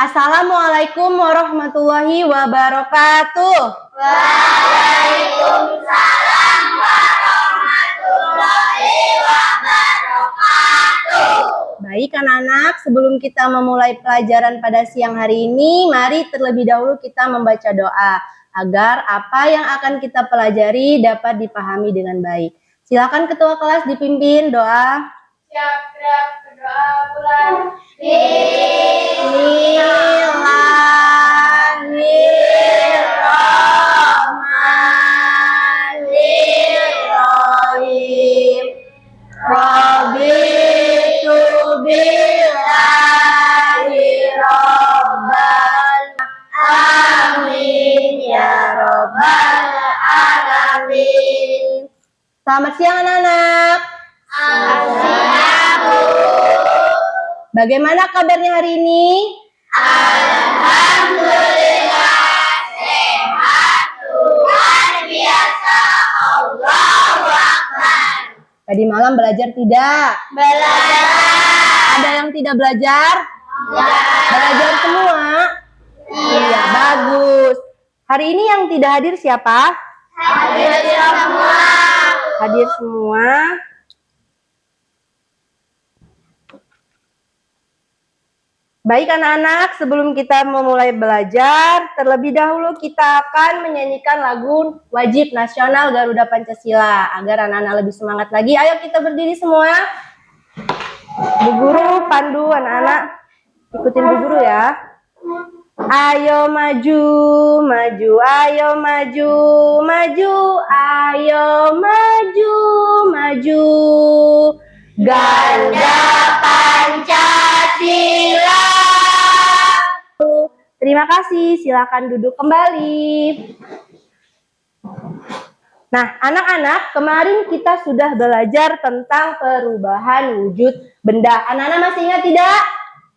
Assalamualaikum warahmatullahi wabarakatuh. Waalaikumsalam warahmatullahi wabarakatuh. Baik anak-anak, sebelum kita memulai pelajaran pada siang hari ini, mari terlebih dahulu kita membaca doa agar apa yang akan kita pelajari dapat dipahami dengan baik. Silakan ketua kelas dipimpin doa. Siap gerak berdoa bulan. Bismillahirrahmanirrahim. Raditu billahi rabbal amin ya rabbal alamin. Selamat siang anak-anak. Bagaimana kabarnya hari ini? Alhamdulillah sehat, luar biasa, Allahu Akbar. Tadi malam belajar tidak? Belajar. Ada yang tidak belajar? Belajar semua? Iya, bagus. Hari ini yang tidak hadir siapa? Hadir semua. Hadir semua. Baik anak-anak, sebelum kita memulai belajar, terlebih dahulu kita akan menyanyikan lagu wajib nasional Garuda Pancasila. Agar anak-anak lebih semangat lagi, ayo kita berdiri semua. Bu Guru pandu anak-anak, ikutin Bu Guru ya. Ayo maju, maju, ayo maju, maju, ayo maju, maju. Garuda Pancasila. Terima kasih, silakan duduk kembali. Nah, anak-anak, kemarin kita sudah belajar tentang perubahan wujud benda. Anak-anak masih ingat tidak?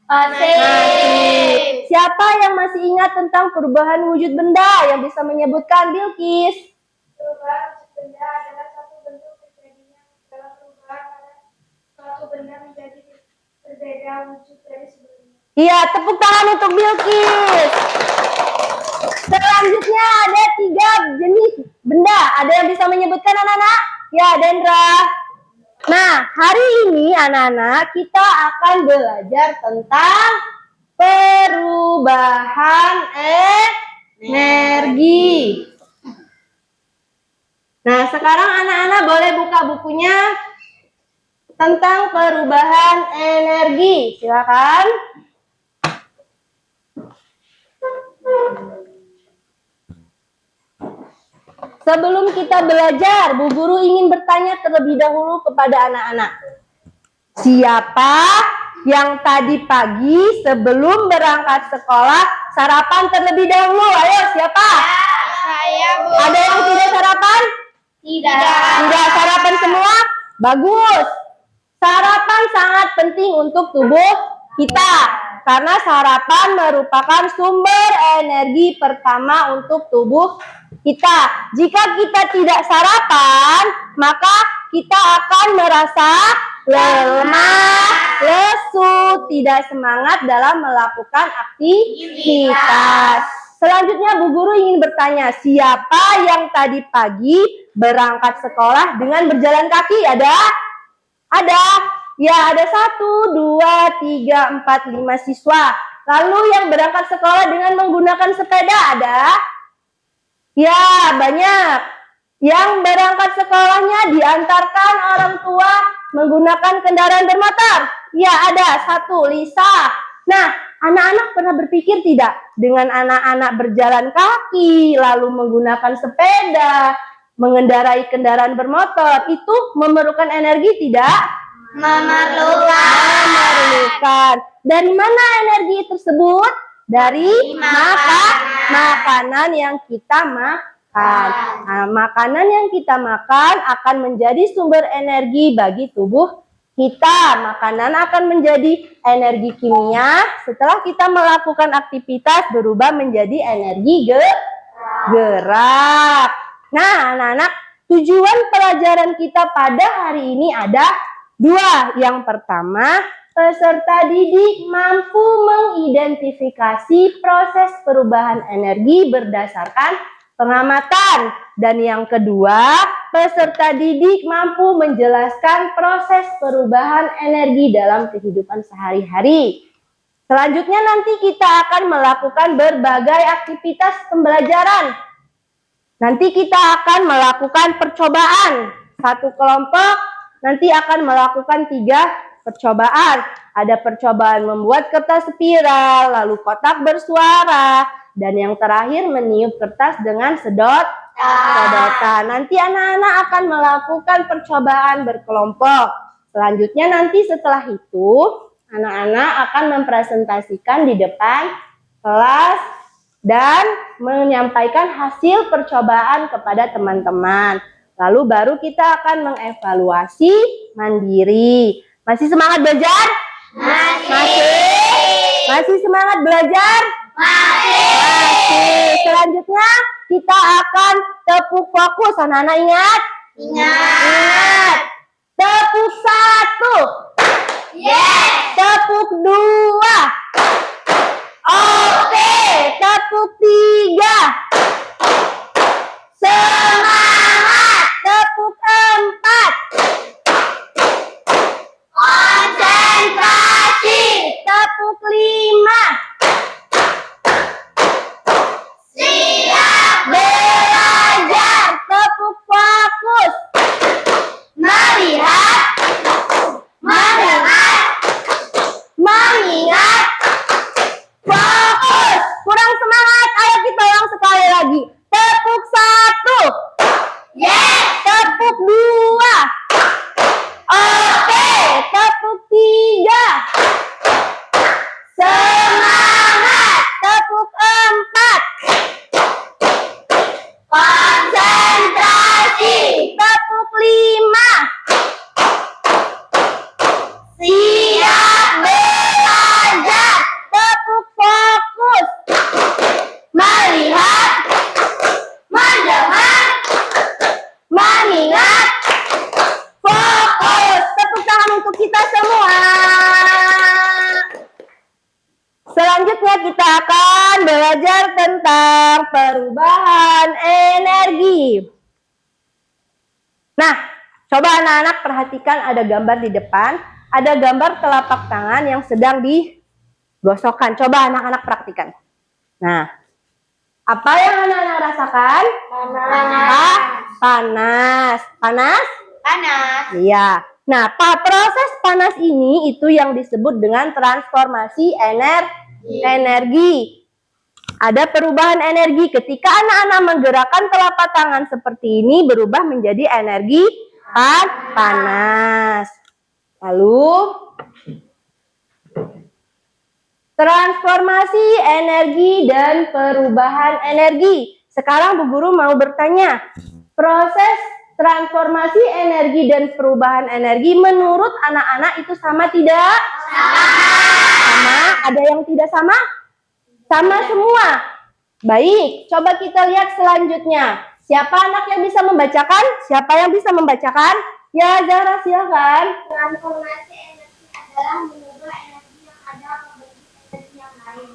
Masih. Siapa yang masih ingat tentang perubahan wujud benda yang bisa menyebutkan Bilqis? Perubahan wujud benda adalah satu bentuk terjadinya dalam perubahan pada suatu benda menjadi berbeda wujud dari sebelumnya. Iya, tepuk tangan untuk Bilqis. Selanjutnya ada 3 jenis benda. Ada yang bisa menyebutkan anak-anak? Ya, Dendra. Nah, hari ini anak-anak kita akan belajar tentang perubahan energi. Nah, sekarang anak-anak boleh buka bukunya tentang perubahan energi. Silakan. Sebelum kita belajar, Bu Guru ingin bertanya terlebih dahulu kepada anak-anak. Siapa yang tadi pagi sebelum berangkat sekolah sarapan terlebih dahulu? Ayo, siapa? Saya, Bu. Ada yang tidak sarapan? Tidak. Tidak sarapan semua? Bagus. Sarapan sangat penting untuk tubuh kita. Karena sarapan merupakan sumber energi pertama untuk tubuh kita. Jika kita tidak sarapan, maka kita akan merasa lemah, lesu, tidak semangat dalam melakukan aktivitas. Selanjutnya Bu Guru ingin bertanya, siapa yang tadi pagi berangkat sekolah dengan berjalan kaki? Ada? Ada. Ya, ada 1, 2, 3, 4, 5 siswa. Lalu yang berangkat sekolah dengan menggunakan sepeda ada? Ya, banyak. Yang berangkat sekolahnya diantarkan orang tua menggunakan kendaraan bermotor. Ya, ada 1, Lisa. Nah, anak-anak pernah berpikir tidak? Dengan anak-anak berjalan kaki, lalu menggunakan sepeda, mengendarai kendaraan bermotor, itu memerlukan energi tidak? Memerlukan. Dari mana energi tersebut? Dari makanan yang kita makan. Nah, makanan yang kita makan akan menjadi sumber energi bagi tubuh kita. Makanan akan menjadi energi kimia. Setelah kita melakukan aktivitas berubah menjadi energi gerak. Nah, anak-anak, tujuan pelajaran kita pada hari ini ada 2. Yang pertama, peserta didik mampu mengidentifikasi proses perubahan energi berdasarkan pengamatan. Dan yang kedua, peserta didik mampu menjelaskan proses perubahan energi dalam kehidupan sehari-hari. Selanjutnya nanti kita akan melakukan berbagai aktivitas pembelajaran. Nanti kita akan melakukan percobaan. Satu kelompok nanti akan melakukan 3 percobaan. Ada percobaan membuat kertas spiral, lalu kotak bersuara, dan yang terakhir meniup kertas dengan sedotan. Nanti anak-anak akan melakukan percobaan berkelompok. Selanjutnya nanti setelah itu, anak-anak akan mempresentasikan di depan kelas dan menyampaikan hasil percobaan kepada teman-teman. Lalu baru kita akan mengevaluasi mandiri. Masih semangat belajar? Masih semangat belajar? Masih. Selanjutnya kita akan tepuk fokus. Anak-anak ingat? Ingat. Tepuk 1. Yes. Tepuk 2. Oke. Tepuk 3. Semangat. Tepuk 4. Konsentrasi. Tepuk 5. Siap belajar. Tepuk fokus. Melihat, mendengar, mengingat, fokus. Kurang semangat, ayo kita ulang sekali lagi. Tepuk 1. Yes. Tepuk 2. Oke. Tepuk 3. Semangat. Tepuk 4. Konsentrasi. Tepuk 5. Siap belajar. Tepuk fokus. Melihat, mendengar, mengingat, fokus. Tepuk tangan untuk kita semua. Selanjutnya kita akan belajar tentang perubahan energi. Nah, coba anak-anak perhatikan ada gambar di depan. Ada gambar telapak tangan yang sedang digosokkan. Coba anak-anak praktikan. Nah, apa yang anak-anak rasakan? Panas. Panas. Panas? Panas. Iya. Nah, proses panas ini itu yang disebut dengan transformasi energi. Ada perubahan energi ketika anak-anak menggerakkan telapak tangan seperti ini berubah menjadi energi panas. Lalu transformasi energi dan perubahan energi. Sekarang Bu Guru mau bertanya, proses transformasi energi dan perubahan energi menurut anak-anak itu sama tidak? Sama. Ada yang tidak sama? Sama semua. Baik, coba kita lihat selanjutnya. Siapa anak yang bisa membacakan? Siapa yang bisa membacakan? Ya, Zahra silakan. Transformasi energi adalah mengubah energi yang ada menjadi energi yang lain.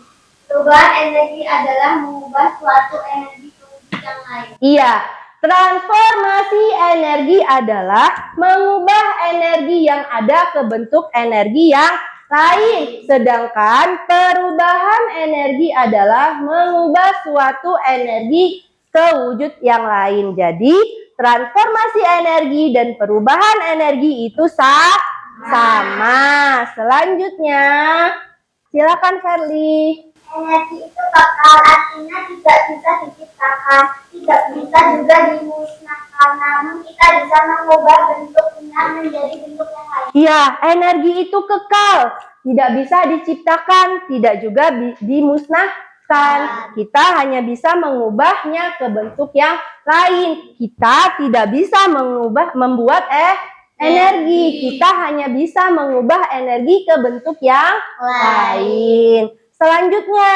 Perubahan energi adalah mengubah suatu energi ke wujud yang lain. Iya, transformasi energi adalah mengubah energi yang ada ke bentuk energi yang lain. Sedangkan perubahan energi adalah mengubah suatu energi ke wujud yang lain. Jadi, transformasi energi dan perubahan energi itu sama. Selanjutnya, silakan Ferli. Energi itu kekal, artinya tidak bisa diciptakan, tidak bisa juga dimusnahkan, namun kita bisa mengubah bentuknya menjadi bentuk yang lain. Iya, energi itu kekal, tidak bisa diciptakan, tidak juga dimusnahkan. Kita hanya bisa mengubahnya ke bentuk yang lain. Kita tidak bisa membuat energi. Kita hanya bisa mengubah energi ke bentuk yang lain. Selanjutnya,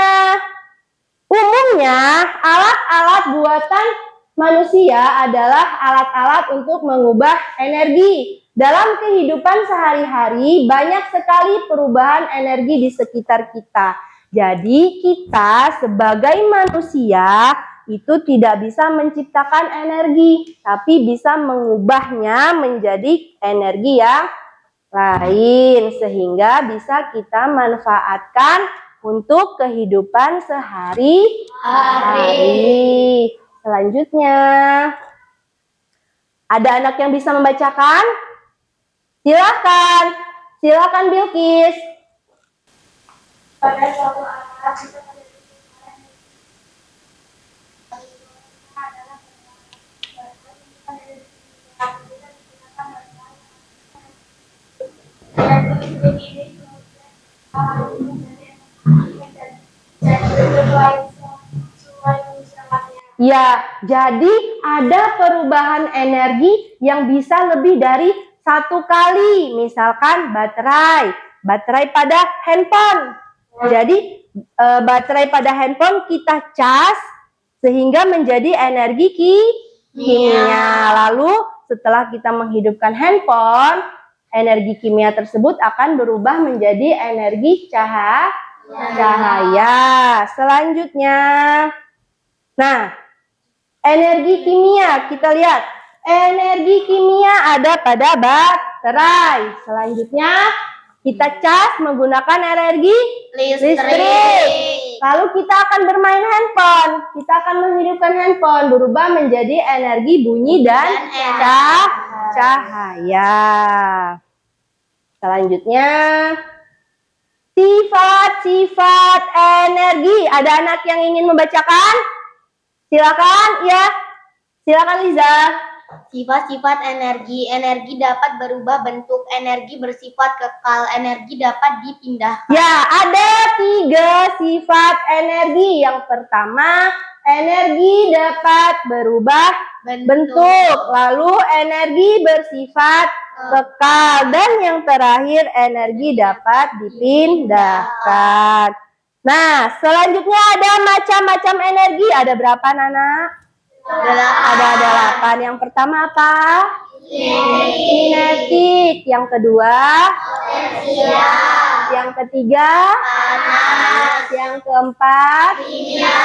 umumnya alat-alat buatan manusia adalah alat-alat untuk mengubah energi. Dalam kehidupan sehari-hari banyak sekali perubahan energi di sekitar kita. Jadi kita sebagai manusia itu tidak bisa menciptakan energi, tapi bisa mengubahnya menjadi energi yang lain sehingga bisa kita manfaatkan untuk kehidupan sehari-hari. Selanjutnya, ada anak yang bisa membacakan? Silakan Bilqis. Pada suatu alat bisa Ya, jadi ada perubahan energi yang bisa lebih dari satu kali. Misalkan baterai pada handphone. Jadi baterai pada handphone kita cas sehingga menjadi energi kimia. Lalu setelah kita menghidupkan handphone, energi kimia tersebut akan berubah menjadi energi cahaya. Selanjutnya, nah, energi kimia, kita lihat. Energi kimia ada pada baterai. Selanjutnya, kita cas menggunakan energi listrik. Lalu kita akan bermain handphone. Kita akan menghidupkan handphone, berubah menjadi energi bunyi dan cahaya. Selanjutnya, sifat-sifat energi. Ada anak yang ingin membacakan? Silakan, ya. Silakan Liza. Sifat-sifat energi. Energi dapat berubah bentuk. Energi bersifat kekal. Energi dapat dipindahkan. Ya, ada 3 sifat energi. Yang pertama, energi dapat berubah bentuk. Lalu energi bersifat kekal. Dan yang terakhir, energi dapat dipindahkan. Nah, selanjutnya ada macam-macam energi. Ada berapa, Nana? Ada 8. Yang pertama apa? Kinetik. Yang kedua? Potensial. Yang ketiga? Panas. Yang keempat? Kimia.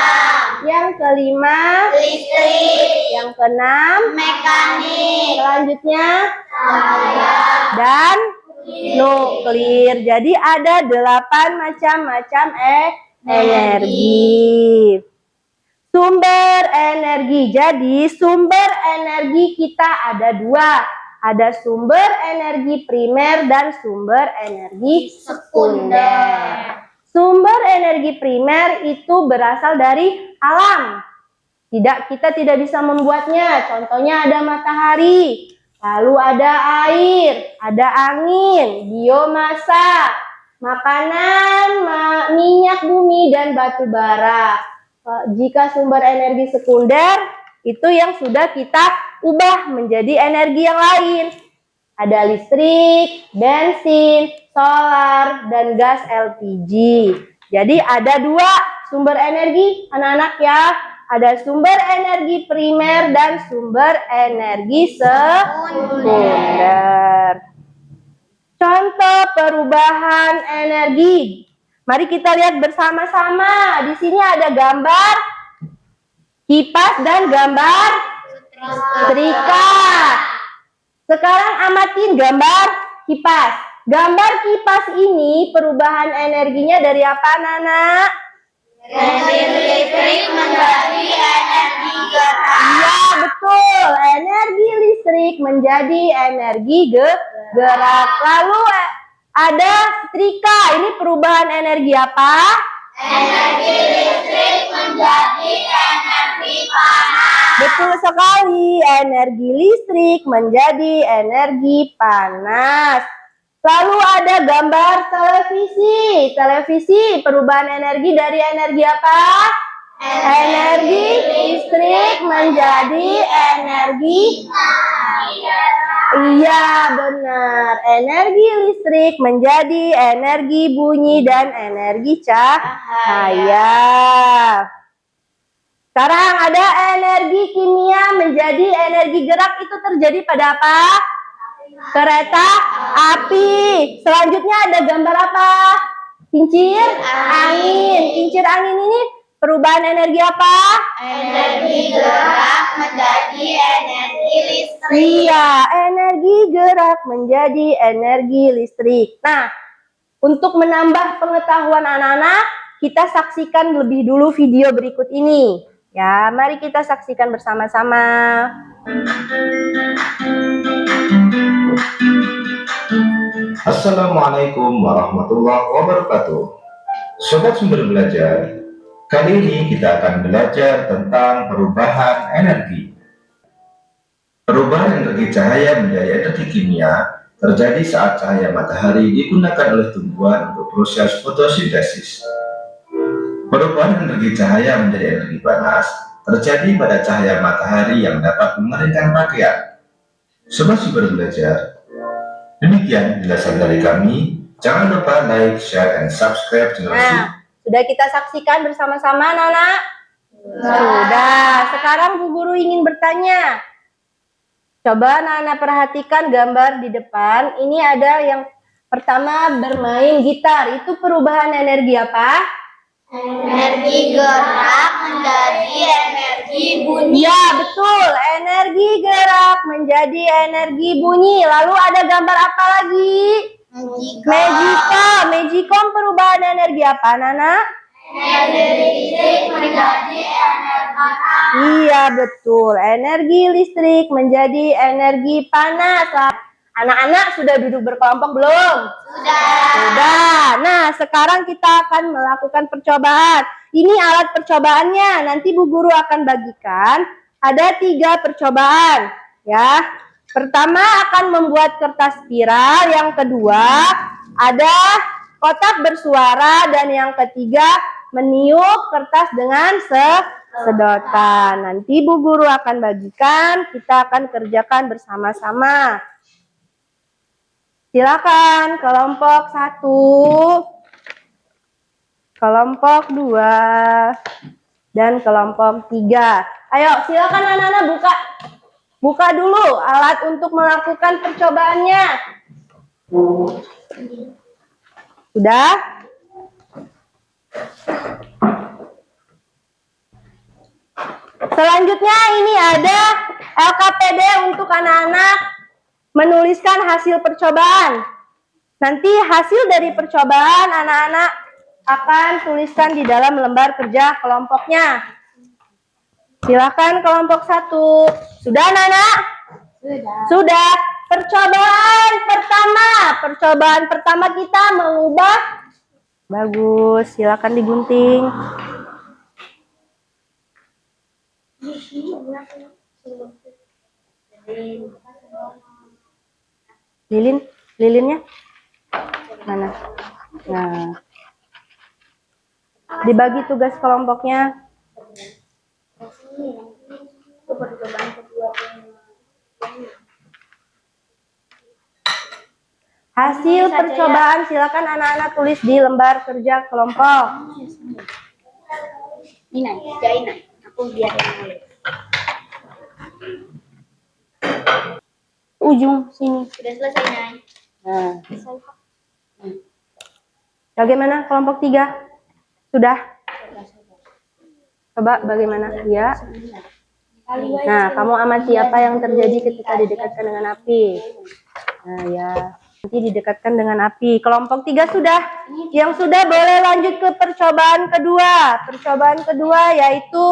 Yang kelima? Listrik. Yang keenam? Mekanik. Selanjutnya? Cahaya. Dan nuklir. Jadi ada 8 macam-macam energi. Sumber energi. Jadi sumber energi kita ada 2. Ada sumber energi primer dan sumber energi sekunder. Sumber energi primer itu berasal dari alam. Kita tidak bisa membuatnya. Contohnya ada matahari, lalu ada air, ada angin, biomasa, makanan, minyak bumi, dan batu bara. Jika sumber energi sekunder, itu yang sudah kita ubah menjadi energi yang lain. Ada listrik, bensin, solar, dan gas LPG. Jadi ada 2 sumber energi, anak-anak ya. Ada sumber energi primer dan sumber energi sekunder. Contoh perubahan energi. Mari kita lihat bersama-sama. Di sini ada gambar kipas dan gambar setrika. Sekarang amatin gambar kipas. Gambar kipas ini perubahan energinya dari apa, Nana? Energi listrik menjadi energi gerak. Iya, betul. Energi listrik menjadi energi gerak. Lalu ada setrika. Ini perubahan energi apa? Energi listrik menjadi energi panas. Betul sekali. Energi listrik menjadi energi panas. Lalu ada gambar televisi. Televisi perubahan energi dari energi apa? Energi listrik menjadi energi Iya, benar. Energi listrik menjadi energi bunyi dan energi cahaya. Sekarang ada energi kimia menjadi energi gerak, itu terjadi pada apa? Kereta api. Selanjutnya ada gambar apa? Kincir angin. Kincir angin ini perubahan energi apa? Energi gerak menjadi energi listrik. Iya, energi gerak menjadi energi listrik. Nah, untuk menambah pengetahuan anak-anak, kita saksikan lebih dulu video berikut ini. Ya, mari kita saksikan bersama-sama. Assalamualaikum warahmatullahi wabarakatuh. Sobat Sumber Belajar, kali ini kita akan belajar tentang perubahan energi. Perubahan energi cahaya menjadi energi kimia terjadi saat cahaya matahari digunakan oleh tumbuhan untuk proses fotosintesis. Perubahan energi cahaya menjadi energi panas terjadi pada cahaya matahari yang dapat mengeringkan pakaian. Sobat Sumber Belajar, demikian penjelasan dari kami. Jangan lupa like, share, and subscribe channel ini. Nah, sudah kita saksikan bersama-sama, Nana? Sudah. Sekarang Bu Guru ingin bertanya. Coba Nana perhatikan gambar di depan. Ini ada yang pertama bermain gitar. Itu perubahan energi apa? Energi gerak menjadi energi bunyi. Ya, betul. Energi gerak menjadi energi bunyi. Lalu ada gambar apa lagi? Magicom. Magicom perubahan energi apa, Nana? Energi listrik menjadi energi panas. Iya, betul. Energi listrik menjadi energi panas. Anak-anak sudah duduk berkelompok belum? Sudah. Nah, sekarang kita akan melakukan percobaan. Ini alat percobaannya. Nanti Bu Guru akan bagikan. Ada 3 percobaan. Ya. Pertama akan membuat kertas spiral. Yang kedua ada kotak bersuara. Dan yang ketiga meniup kertas dengan sedotan. Nanti Bu Guru akan bagikan. Kita akan kerjakan bersama-sama. Silakan kelompok 1, kelompok 2, dan kelompok 3. Ayo silakan anak-anak buka dulu alat untuk melakukan percobaannya. Sudah? Selanjutnya ini ada LKPD untuk anak-anak menuliskan hasil percobaan. Nanti hasil dari percobaan anak-anak akan tuliskan di dalam lembar kerja kelompoknya. Silakan kelompok 1. Sudah, Nana? Sudah. Percobaan pertama kita mengubah. Bagus, silakan digunting. Lilinnya mana? Nah, dibagi tugas kelompoknya. Hasil percobaan silakan anak-anak tulis di lembar kerja kelompok. Ini, aku biar Ujung sini. sudah selesai, Nay. Nah. Bagaimana kelompok 3? Sudah? Coba bagaimana? Ya. Nah, kamu amati apa yang terjadi ketika didekatkan dengan api. Nah, ya. Nanti didekatkan dengan api. Kelompok 3 sudah. Yang sudah boleh lanjut ke percobaan kedua. Percobaan kedua yaitu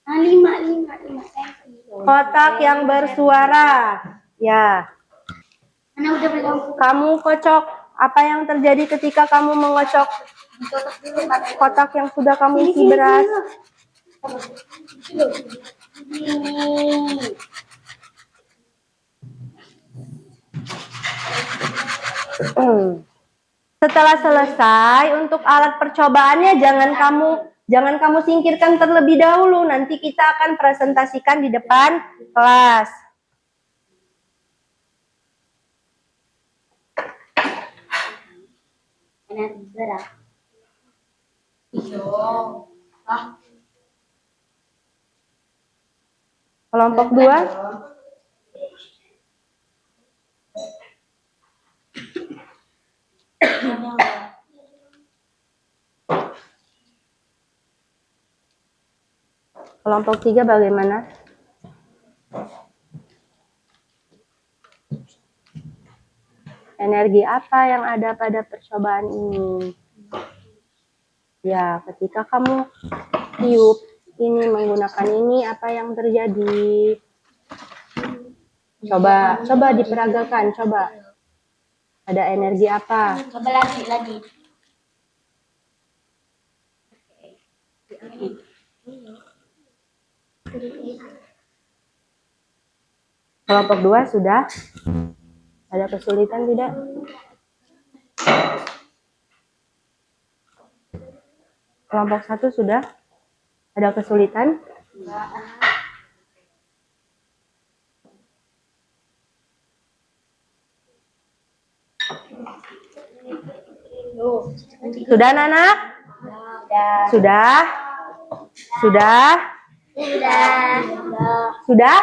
5. kotak yang bersuara. Ya. Anak udah belum? Kamu kocok. Apa yang terjadi ketika kamu mengocok kotak yang sudah kamu isi beras? Setelah selesai untuk alat percobaannya jangan kamu singkirkan terlebih dahulu. Nanti kita akan presentasikan di depan kelas. Energi gerak. Kelompok 2. Kelompok 3 bagaimana? Energi apa yang ada pada percobaan ini? Ya, ketika kamu tiup ini menggunakan ini, apa yang terjadi? Coba diperagakan, coba. Ada energi apa? Coba lagi. Kelompok 2 sudah? Ada kesulitan tidak? Kelompok 1 sudah? Ada kesulitan? Sudah, anak? Sudah? Sudah? Sudah? Sudah.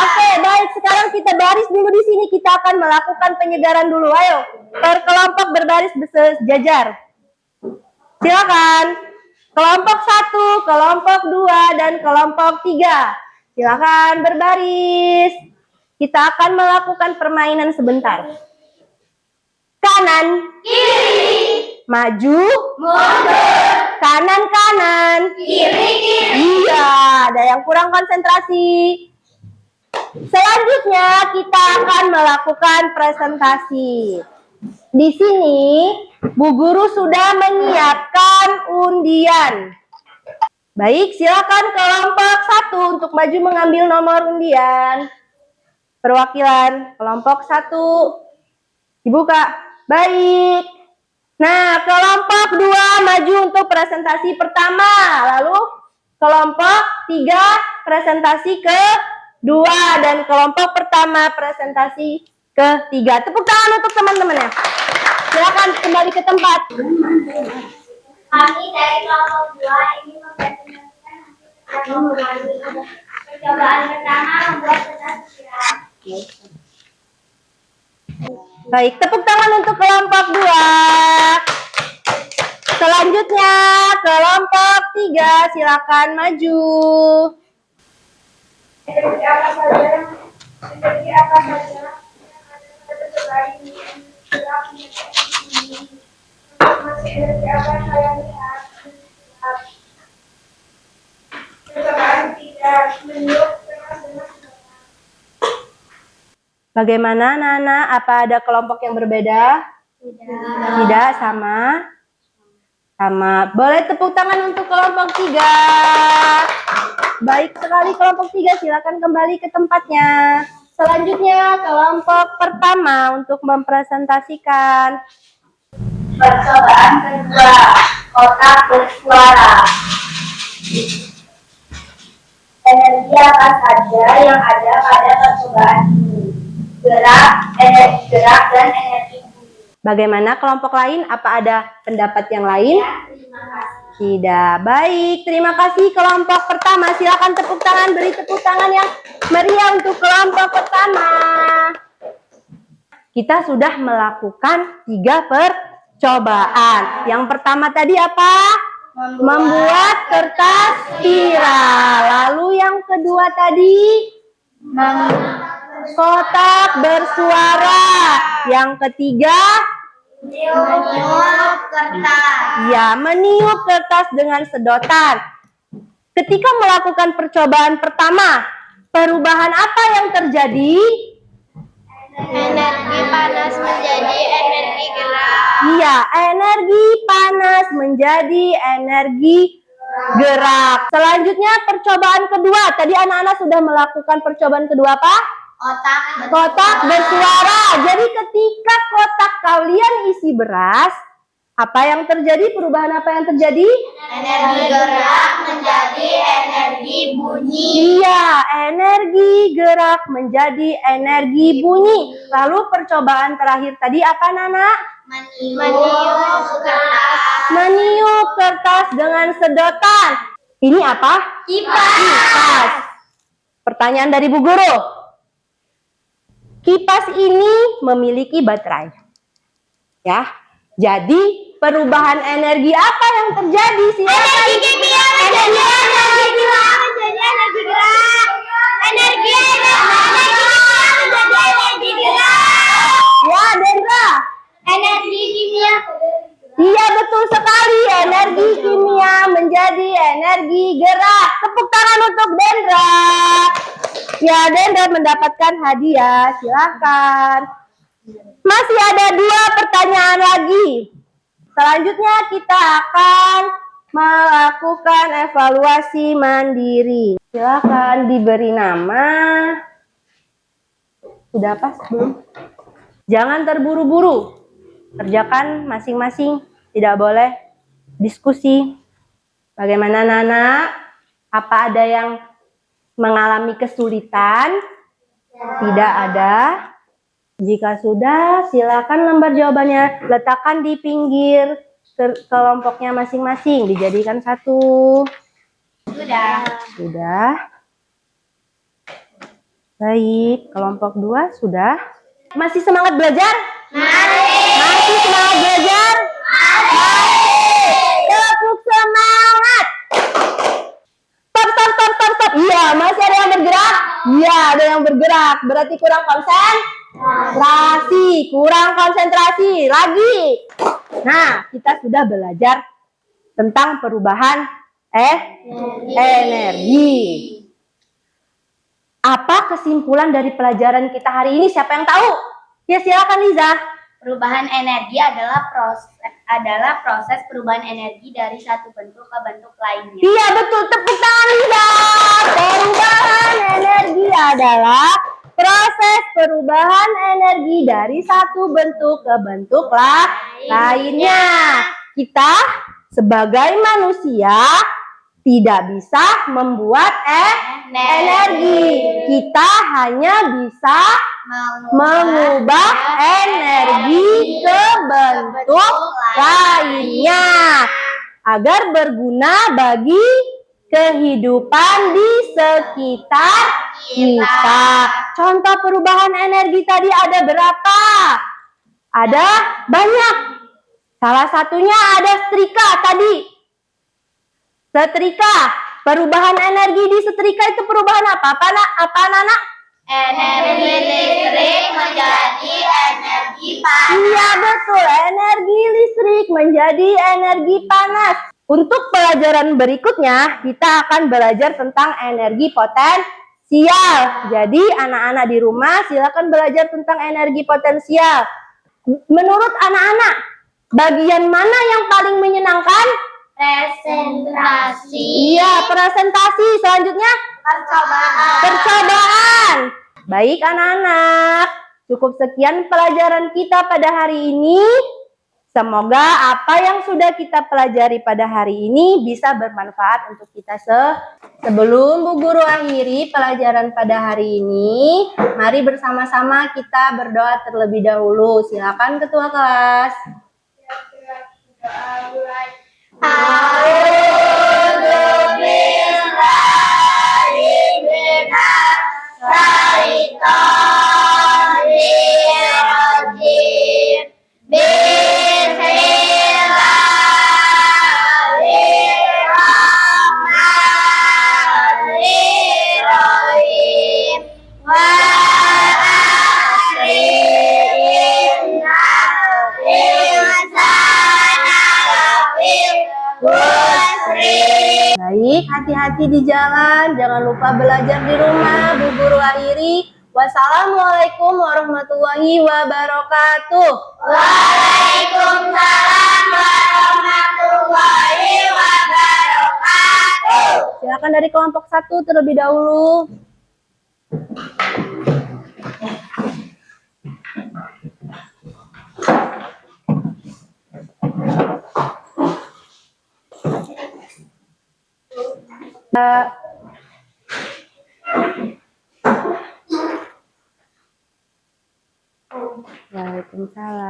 Oke, baik. Sekarang kita baris dulu di sini. Kita akan melakukan penyegaran dulu. Ayo, per kelompok berbaris bersejajar. Silakan. Kelompok 1, kelompok 2, dan kelompok 3. Silakan berbaris. Kita akan melakukan permainan sebentar. Kanan, kiri, maju, mundur, kanan, kiri. Iya, ada yang kurang konsentrasi. Selanjutnya kita akan melakukan presentasi. Di sini Bu Guru sudah menyiapkan undian. Baik, silakan kelompok 1 untuk maju mengambil nomor undian. Perwakilan kelompok 1 dibuka. Baik. Nah, kelompok 2 maju untuk presentasi pertama. Lalu kelompok 3 presentasi kedua. Dan kelompok pertama presentasi ketiga. Tepuk tangan untuk teman-temannya. Silakan kembali ke tempat. Kami dari kelompok 2 ini mempresentasikan hasil percobaan pertama membuat kertas pikiran. Baik, tepuk tangan untuk kelompok 2. Selanjutnya, kelompok 3, silakan maju. Energi apa saja yang ada pada percobaan ini? Energi apa yang saya lihat? Percobaan tidak meniup keras dengan Bagaimana, Nana? Apa ada kelompok yang berbeda? Tidak, sama? Sama. Boleh tepuk tangan untuk kelompok 3. Baik sekali kelompok 3, silakan kembali ke tempatnya. Selanjutnya, kelompok pertama untuk mempresentasikan. percobaan kedua, kotak bersuara. Energi apa saja yang ada pada percobaan ini? Gerak, energi gerak, dan energi bunyi. Bagaimana kelompok lain? Apa ada pendapat yang lain? Ya, terima kasih. Tidak. Baik, terima kasih kelompok pertama. Silakan tepuk tangan, beri tepuk tangan yang meriah untuk kelompok pertama. Kita sudah melakukan 3 percobaan. Yang pertama tadi apa? Membuat kertas spiral. Lalu yang kedua tadi? Kotak bersuara. Yang ketiga? Meniup kertas. Ya, meniup kertas dengan sedotan. Ketika melakukan percobaan pertama, perubahan apa yang terjadi? Energi panas menjadi energi gerak. Iya, energi panas menjadi energi gerak. Selanjutnya percobaan kedua. Tadi anak-anak sudah melakukan percobaan kedua apa? Kotak bersuara. Jadi ketika kotak kalian isi beras, apa yang terjadi? Perubahan apa yang terjadi? Energi gerak menjadi energi bunyi. Iya, energi gerak menjadi energi bunyi. Lalu percobaan terakhir tadi apa, Nana? Meniup kertas. Meniup kertas dengan sedotan. Ini apa? Kipas. Pertanyaan dari Bu Guru. Kipas ini memiliki baterai. Ya. Jadi perubahan energi apa yang terjadi? Silakan. Energi kimia menjadi energi gerak. Energi gerak. Energi kimia menjadi energi gerak. Ya, Dendra. Energi kimia. Iya, betul sekali. Energi kimia menjadi energi gerak. Tepuk tangan untuk Dendra. Ya, Dendra mendapatkan hadiah. Silakan. Masih ada 2 pertanyaan lagi. Selanjutnya kita akan melakukan evaluasi mandiri. Silakan diberi nama. Sudah pas belum? Jangan terburu-buru. Kerjakan masing-masing. Tidak boleh diskusi. Bagaimana Nana? Apa ada yang mengalami kesulitan? Tidak ada. Jika sudah, silakan lembar jawabannya letakkan di pinggir kelompoknya masing-masing. Dijadikan 1. Sudah. Baik, kelompok 2 sudah. Masih semangat belajar? Masih semangat belajar? Tepuk semangat. Stop. Iya, masih ada yang bergerak? Iya, ada yang bergerak. Berarti kurang konsentrasi. Lagi. Nah, kita sudah belajar tentang perubahan energi. Apa kesimpulan dari pelajaran kita hari ini? Siapa yang tahu? Ya, silakan Liza. Perubahan energi adalah proses perubahan energi dari satu bentuk ke bentuk lainnya. Iya, betul. Tepuk tangan Liza. Perubahan energi adalah proses perubahan energi dari satu bentuk ke bentuk lainnya. Kita sebagai manusia tidak bisa membuat energi. Kita hanya bisa mengubah energi ke bentuk lainnya agar berguna bagi kehidupan di sekitar kita. Contoh perubahan energi tadi ada berapa? Ada banyak. Salah satunya ada setrika tadi. Setrika. Perubahan energi di setrika itu perubahan apa? Apa Nana? Energi listrik menjadi energi panas. Iya, betul. Energi listrik menjadi energi panas. Untuk pelajaran berikutnya, kita akan belajar tentang energi potensial. Jadi, anak-anak di rumah silakan belajar tentang energi potensial. Menurut anak-anak, bagian mana yang paling menyenangkan? Presentasi. Iya, presentasi. Selanjutnya? Percobaan. Baik anak-anak, cukup sekian pelajaran kita pada hari ini. Semoga apa yang sudah kita pelajari pada hari ini bisa bermanfaat untuk kita sebelum Bu Guru akhiri pelajaran pada hari ini. Mari bersama-sama kita berdoa terlebih dahulu. Silakan Ketua kelas. Baik, hati-hati di jalan, jangan lupa belajar di rumah. Bu Guru akhiri. Wassalamualaikum warahmatullahi wabarakatuh. Waalaikumsalam warahmatullahi wabarakatuh. Silakan dari kelompok 1 terlebih dahulu. Waalaikumsalam.